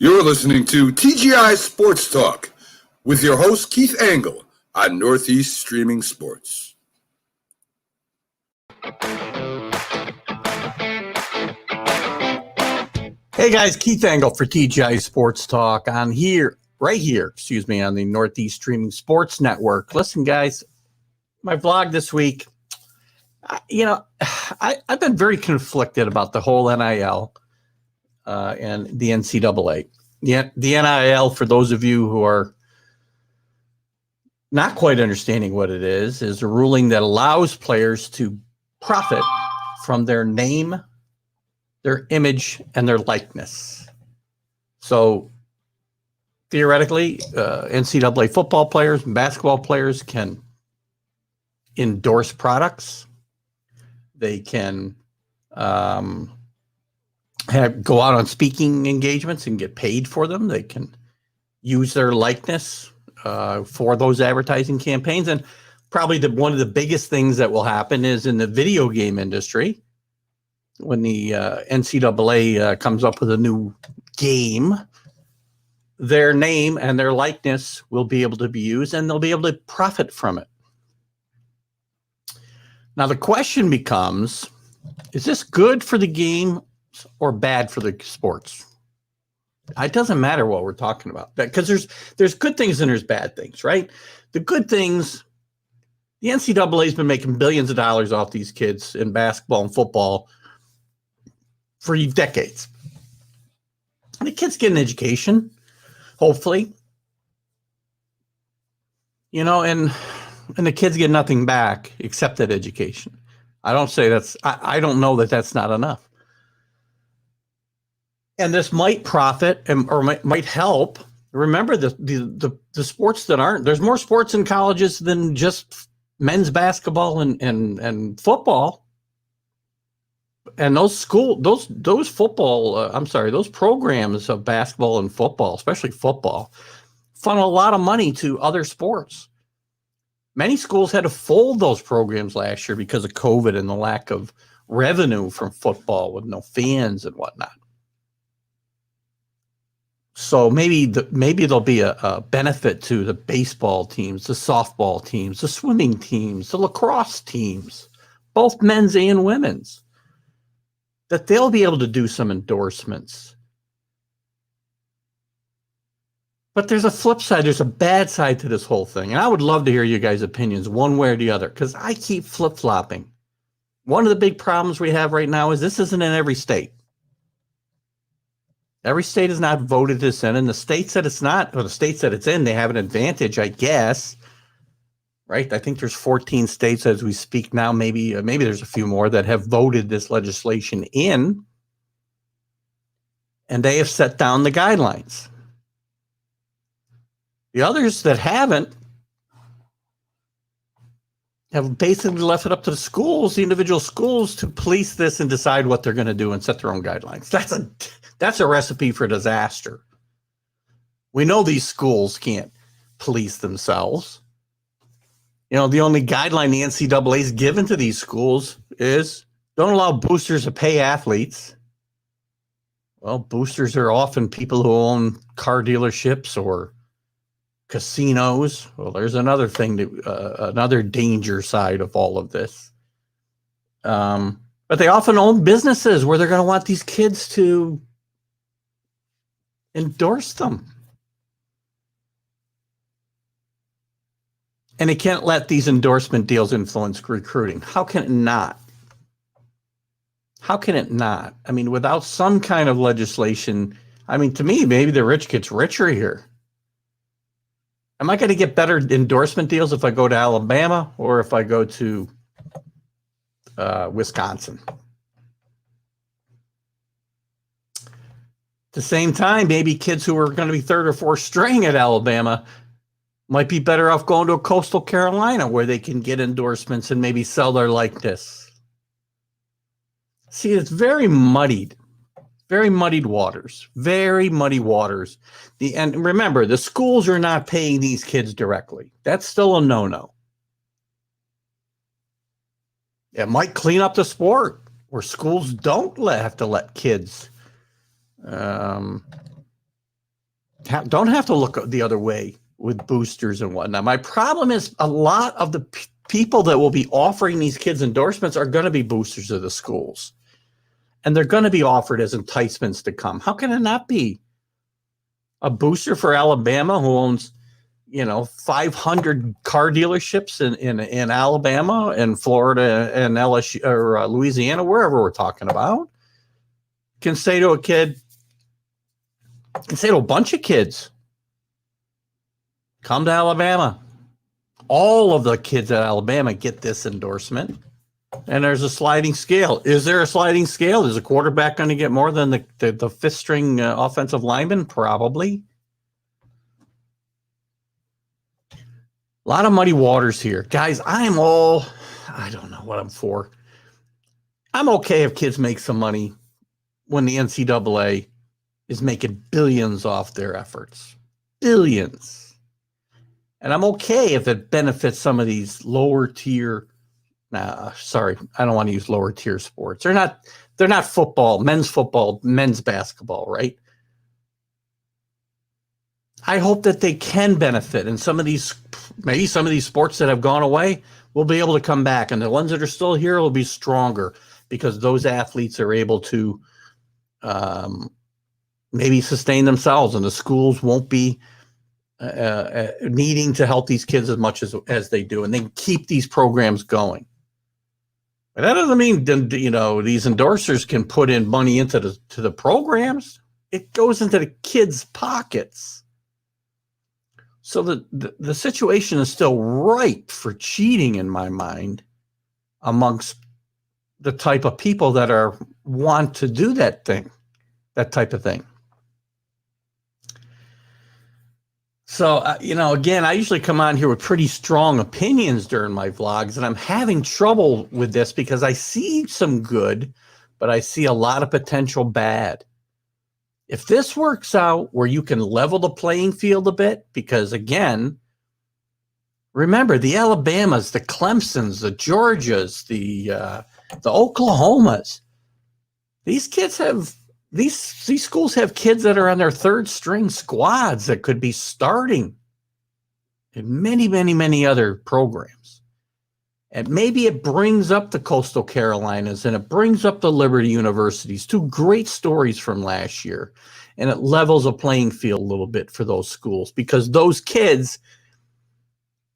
You're listening to TGI Sports Talk with your host, Keith Angle, on Northeast Streaming Sports. Hey guys, Keith Angle for TGI Sports Talk on right here, on the Northeast Streaming Sports Network. Listen, guys, my vlog this week, I've been very conflicted about the whole NIL and the NCAA. The NIL, for those of you who are not quite understanding what it is a ruling that allows players to profit from their name, their image, and their likeness. So theoretically, NCAA football players and basketball players can endorse products. They can go out on speaking engagements and get paid for them. They can use their likeness for those advertising campaigns. And probably one of the biggest things that will happen is in the video game industry. When the NCAA comes up with a new game, their name and their likeness will be able to be used, and they'll be able to profit from it. Now, the question becomes, is this good for the game or bad for the sports? It doesn't matter what we're talking about, because there's good things and there's bad things, right? The good things, the NCAA has been making billions of dollars off these kids in basketball and football for decades. And the kids get an education, hopefully. And the kids get nothing back except that education. I don't know that that's not enough. And this might profit or might help. Remember the sports that aren't, there's more sports in colleges than just men's basketball and football. And those programs of basketball and football, especially football, funnel a lot of money to other sports. Many schools had to fold those programs last year because of COVID and the lack of revenue from football with no fans and whatnot. So maybe there'll be a benefit to the baseball teams, the softball teams, the swimming teams, the lacrosse teams, both men's and women's, that they'll be able to do some endorsements. But there's a flip side. There's a bad side to this whole thing. And I would love to hear you guys' opinions one way or the other, because I keep flip-flopping. One of the big problems we have right now is this isn't in every state. Every state has not voted this in, and the states that it's not, or the states that it's in, they have an advantage, I guess. Right? I think there's 14 states as we speak now. Maybe there's a few more that have voted this legislation in, and they have set down the guidelines. The others that haven't have basically left it up to the schools, the individual schools, to police this and decide what they're going to do and set their own guidelines. That's a recipe for disaster. We know these schools can't police themselves. The only guideline the NCAA has given to these schools is don't allow boosters to pay athletes. Well, boosters are often people who own car dealerships or casinos. Well, there's another thing, another danger side of all of this. But they often own businesses where they're going to want these kids to endorse them. And it can't let these endorsement deals influence recruiting. How can it not? How can it not? I mean, without some kind of legislation, to me, maybe the rich gets richer here. Am I going to get better endorsement deals if I go to Alabama or if I go to Wisconsin? At the same time, maybe kids who are going to be third or fourth string at Alabama might be better off going to a coastal Carolina where they can get endorsements and maybe sell their likeness. See, it's very muddied waters, very muddy waters. And remember, the schools are not paying these kids directly. That's still a no-no. It might clean up the sport where schools don't have to let kids don't have to look the other way with boosters and whatnot. My problem is a lot of the people that will be offering these kids endorsements are going to be boosters of the schools. And they're going to be offered as enticements to come. How can it not be? A booster for Alabama who owns, 500 car dealerships in Alabama and Florida and LSU or Louisiana, wherever we're talking about, can say to a kid, can say to a bunch of kids, come to Alabama. All of the kids at Alabama get this endorsement. And there's a sliding scale. Is there a sliding scale? Is a quarterback going to get more than the fifth string offensive lineman? Probably. A lot of muddy waters here. Guys, I don't know what I'm for. I'm okay if kids make some money when the NCAA is making billions off their efforts. Billions. And I'm okay if it benefits some of these lower tier sorry, I don't want to use lower tier sports. They're not football, men's basketball, right? I hope that they can benefit, and maybe some of these sports that have gone away will be able to come back, and the ones that are still here will be stronger because those athletes are able to maybe sustain themselves, and the schools won't be needing to help these kids as much as they do, and they can keep these programs going. But that doesn't mean, these endorsers can put in money into the programs. It goes into the kids' pockets. So the situation is still ripe for cheating in my mind amongst the type of people that want to do that type of thing. So, again, I usually come on here with pretty strong opinions during my vlogs, and I'm having trouble with this because I see some good, but I see a lot of potential bad. If this works out where you can level the playing field a bit, because, again, remember, the Alabamas, the Clemsons, the Georgias, the Oklahomas, these schools have kids that are on their third string squads that could be starting in many, many, many other programs. And maybe it brings up the Coastal Carolinas and it brings up the Liberty Universities, two great stories from last year. And it levels a playing field a little bit for those schools because those kids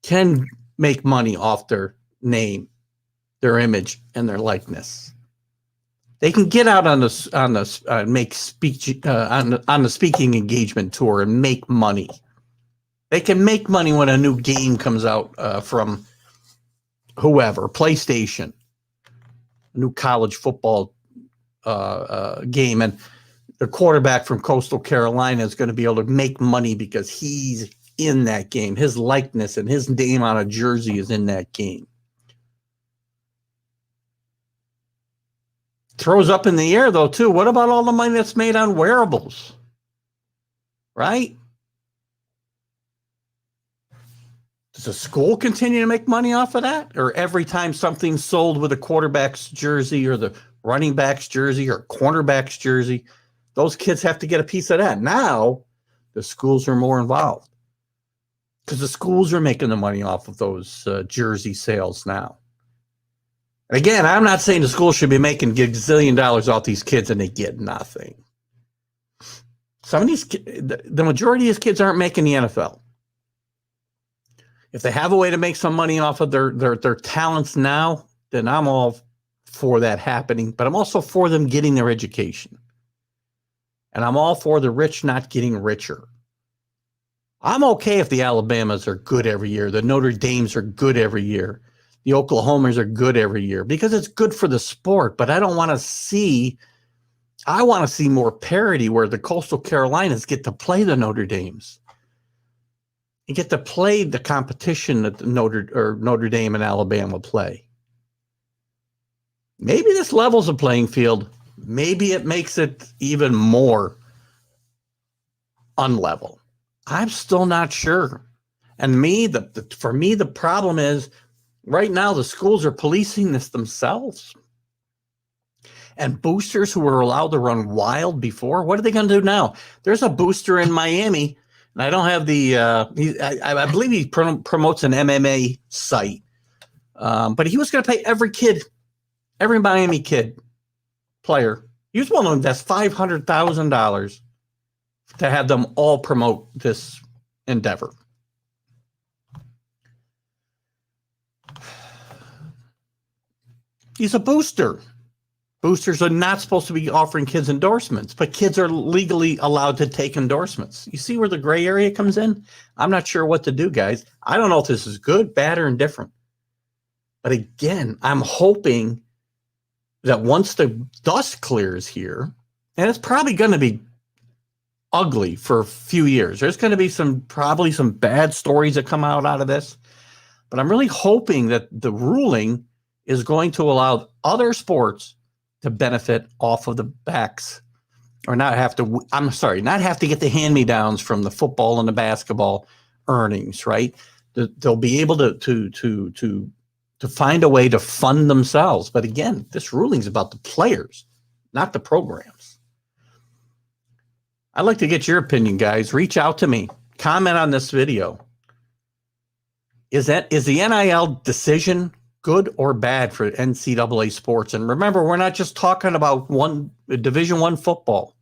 can make money off their name, their image, and their likeness. They can get out on the speaking engagement tour and make money. They can make money when a new game comes out from whoever, PlayStation, a new college football game, and the quarterback from Coastal Carolina is going to be able to make money because he's in that game. His likeness and his name on a jersey is in that game. Throws up in the air, though, too. What about all the money that's made on wearables? Right? Does the school continue to make money off of that? Or every time something's sold with a quarterback's jersey or the running back's jersey or cornerback's jersey, those kids have to get a piece of that. Now, the schools are more involved because the schools are making the money off of those jersey sales now. Again, I'm not saying the school should be making gazillion dollars off these kids and they get nothing. Some of these, the majority of these kids aren't making the NFL. If they have a way to make some money off of their talents now, then I'm all for that happening. But I'm also for them getting their education. And I'm all for the rich not getting richer. I'm okay if the Alabamas are good every year. The Notre Dames are good every year. The Oklahomers are good every year because it's good for the sport, but I want to see more parity where the Coastal Carolinas get to play the Notre Dames. You get to play the competition that the Notre Dame and Alabama play. Maybe this levels the playing field. Maybe it makes it even more unlevel. I'm still not sure. And for me, the problem is, right now, the schools are policing this themselves. and boosters who were allowed to run wild before, what are they going to do now? There's a booster in Miami, and I don't have the I believe he promotes an MMA site, but he was going to pay every Miami kid player. He was willing to invest $500,000 to have them all promote this endeavor. He's a booster. Boosters are not supposed to be offering kids endorsements, but kids are legally allowed to take endorsements. You see where the gray area comes in? I'm not sure what to do, guys. I don't know if this is good, bad, or indifferent. But again, I'm hoping that once the dust clears here, and it's probably going to be ugly for a few years. There's going to be probably some bad stories that come out of this. But I'm really hoping that the ruling is going to allow other sports to benefit off of the backs, or not have to get the hand-me-downs from the football and the basketball earnings, right? They'll be able to find a way to fund themselves. But again, this ruling is about the players, not the programs. I'd like to get your opinion, guys. Reach out to me. Comment on this video. Is the NIL decision good or bad for NCAA sports? And remember, we're not just talking about Division I football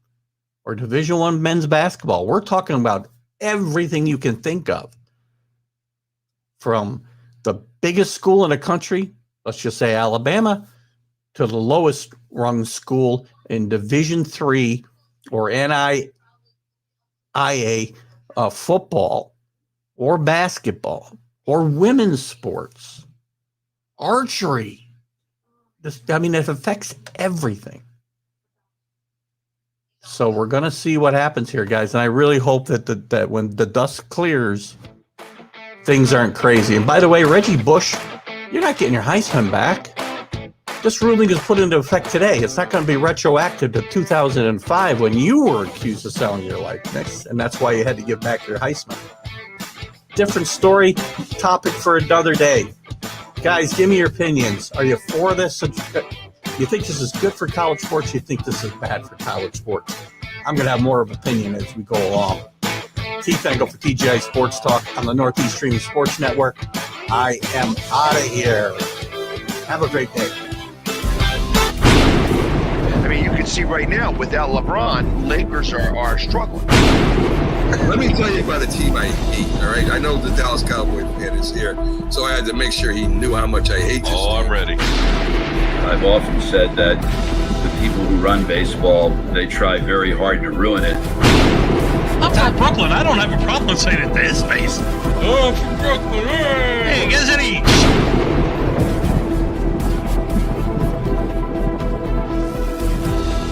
or Division I men's basketball. We're talking about everything you can think of, from the biggest school in the country, let's just say Alabama, to the lowest rung school in Division III or NIIA football or basketball or women's sports, archery. It affects everything. So we're going to see what happens here, guys. And I really hope that when the dust clears, things aren't crazy. And by the way, Reggie Bush, you're not getting your Heisman back. This ruling is put into effect today. It's not going to be retroactive to 2005 when you were accused of selling your likeness, and that's why you had to give back your Heisman. Different story, topic for another day. Guys, give me your opinions. Are you for this? You think this is good for college sports? You think this is bad for college sports? I'm going to have more of an opinion as we go along. Keith Engel for TGI Sports Talk on the Northeast Streaming Sports Network. I am out of here. Have a great day. You can see right now, without LeBron, Lakers are struggling. Let me tell you about a team I hate, all right? I know the Dallas Cowboys fan is here, so I had to make sure he knew how much I hate this team. I'm ready. I've often said that the people who run baseball, they try very hard to ruin it. I'm from Brooklyn. I don't have a problem saying it to his face. Oh, I'm from Brooklyn. Hey, you guys any